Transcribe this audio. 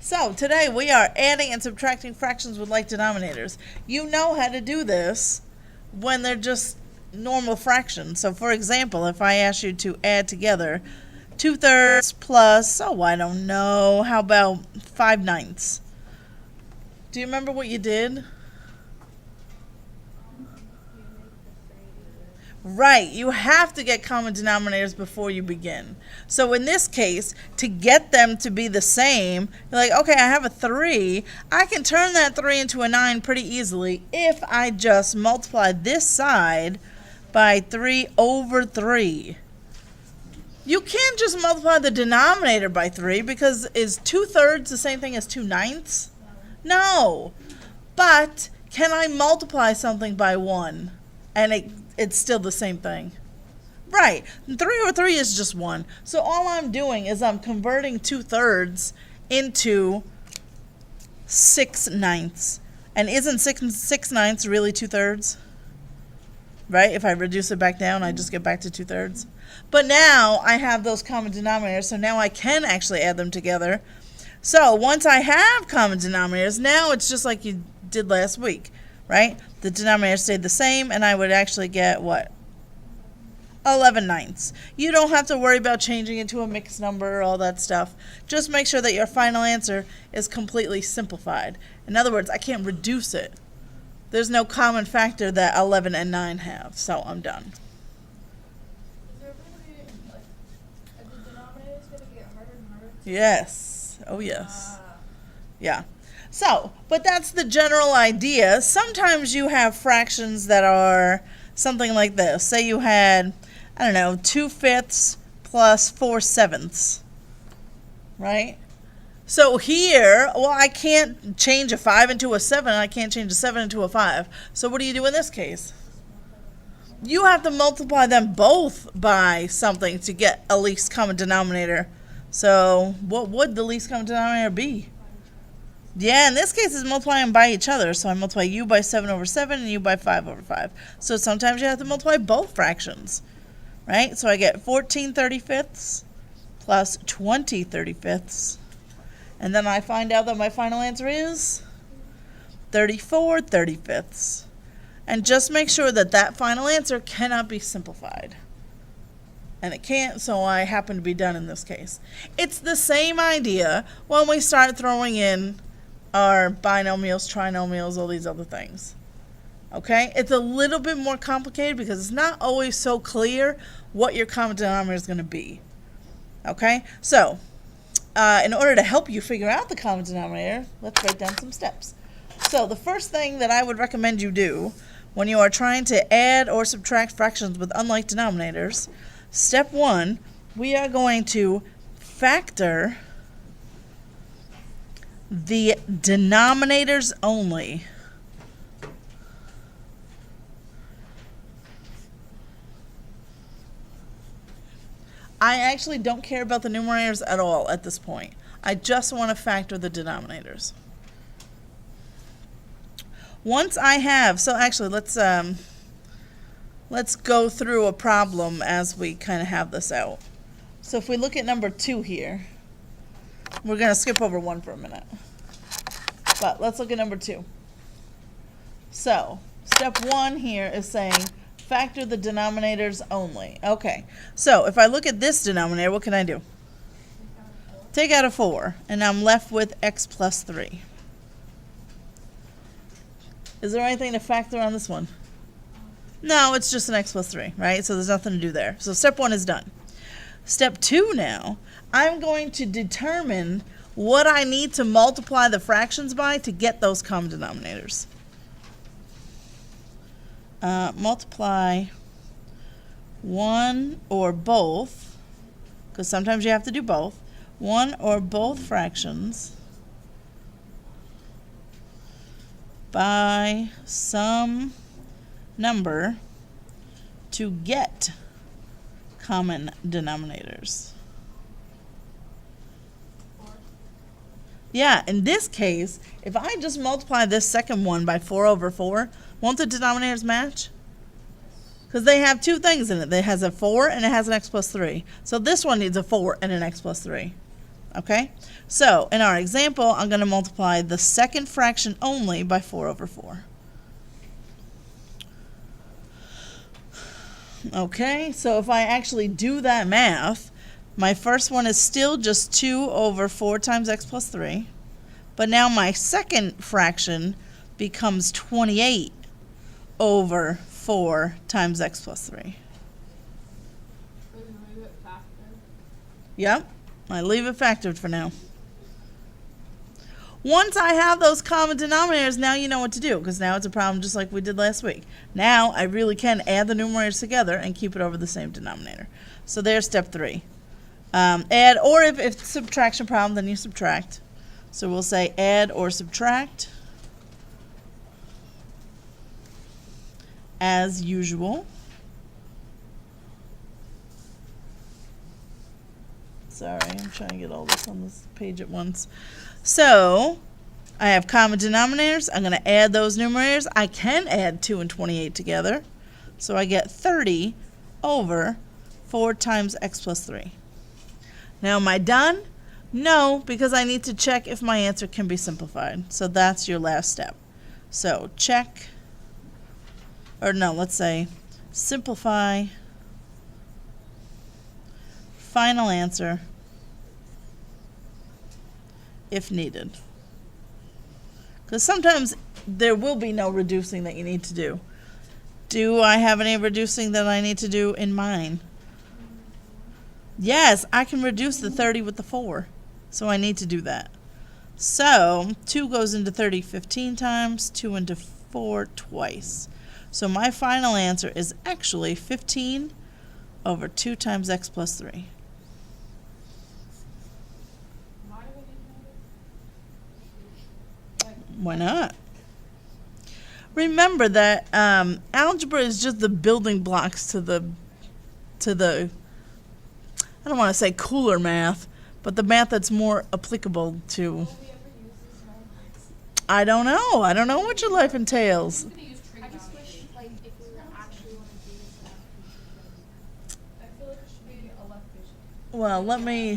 So today we are adding and subtracting fractions with like denominators. You know how to do this when they're just normal fractions. So for example, if I ask you to add together 2/3 plus, oh, I don't know, how about 5/9? Do you remember what you did? Right, you have to get common denominators before you begin. So in this case, to get them to be the same, you're like, okay, I have a 3. I can turn that 3 into a 9 pretty easily if I just multiply this side by 3/3. You can't just multiply the denominator by 3 because is 2/3 the same thing as 2/9? No. But can I multiply something by 1 and it's still the same thing? Right. 3/3 is just 1. So all I'm doing is I'm converting 2/3 into 6/9. And isn't 6/9 really 2/3? Right? If I reduce it back down, I just get back to 2/3. But now I have those common denominators, so now I can actually add them together. So once I have common denominators, now it's just like you did last week, right? The denominator stayed the same, and I would actually get what? 11/9. You don't have to worry about changing it to a mixed number or all that stuff. Just make sure that your final answer is completely simplified. In other words, I can't reduce it. There's no common factor that 11 and 9 have, so I'm done. Is there going to be, are the denominators going to get harder and harder? Yes. Oh, yes. Yeah. So, but that's the general idea. Sometimes you have fractions that are something like this. Say you had, I don't know, 2/5 plus 4/7, right? So here, well, I can't change a 5 into a 7. I can't change a 7 into a 5. So what do you do in this case? You have to multiply them both by something to get a least common denominator. So what would the least common denominator be? Yeah, in this case, it's multiplying by each other. So I multiply u by 7/7 and u by 5/5. So sometimes you have to multiply both fractions, right? So I get 14/35 plus 20/35. And then I find out that my final answer is 34/35. And just make sure that that final answer cannot be simplified. And it can't, so I happen to be done in this case. It's the same idea when we start throwing in our binomials, trinomials, all these other things. Okay? It's a little bit more complicated because it's not always so clear what your common denominator is going to be. Okay? So, in order to help you figure out the common denominator, let's write down some steps. So the first thing that I would recommend you do when you are trying to add or subtract fractions with unlike denominators, step 1, we are going to factor the denominators only. I actually don't care about the numerators at all at this point. I just want to factor the denominators. Once I have, so actually let's go through a problem as we kind of have this out. So if we look at number 2 here, we're going to skip over 1 for a minute. But let's look at number 2. So step 1 here is saying factor the denominators only. Okay, so if I look at this denominator, what can I do? Take out a 4, and I'm left with x plus 3. Is there anything to factor on this one? No, it's just an x plus 3, right? So there's nothing to do there. So step 1 is done. Step 2 now, I'm going to determine what I need to multiply the fractions by to get those common denominators. Multiply one or both, because sometimes you have to do both, one or both fractions by some number to get common denominators. Yeah, in this case, if I just multiply this second one by 4/4, won't the denominators match? Because they have two things in it. It has a 4 and it has an x plus 3. So this one needs a 4 and an x plus 3. Okay? So, in our example, I'm going to multiply the second fraction only by 4 over 4. Okay, so if I actually do that math, my first one is still just 2 over 4 times x plus 3. But now my second fraction becomes 28 over 4 times x plus 3. Yep, I leave it factored for now. Once I have those common denominators, now you know what to do, because now it's a problem just like we did last week. Now I really can add the numerators together and keep it over the same denominator. So there's step 3. Add, or if it's a subtraction problem, then you subtract. So we'll say add or subtract as usual. Sorry, I'm trying to get all this on this page at once. So I have common denominators. I'm going to add those numerators. I can add 2 and 28 together. So I get 30 over 4 times x plus 3. Now am I done? No, because I need to check if my answer can be simplified. So that's your last step. So check, or no, let's say simplify final answer if needed. Because sometimes there will be no reducing that you need to do. Do I have any reducing that I need to do in mine? Yes, I can reduce the 30 with the 4. So I need to do that. So 2 goes into 30 15 times, 2 into 4 twice. So my final answer is actually 15 over 2 times x plus 3. Why not? Remember that algebra is just the building blocks to the I don't want to say cooler math, but the math that's more applicable to. I don't know. I don't know what your life entails. I just wish, like, if we were actually want to do this, I feel like it should be a left vision. Well, let me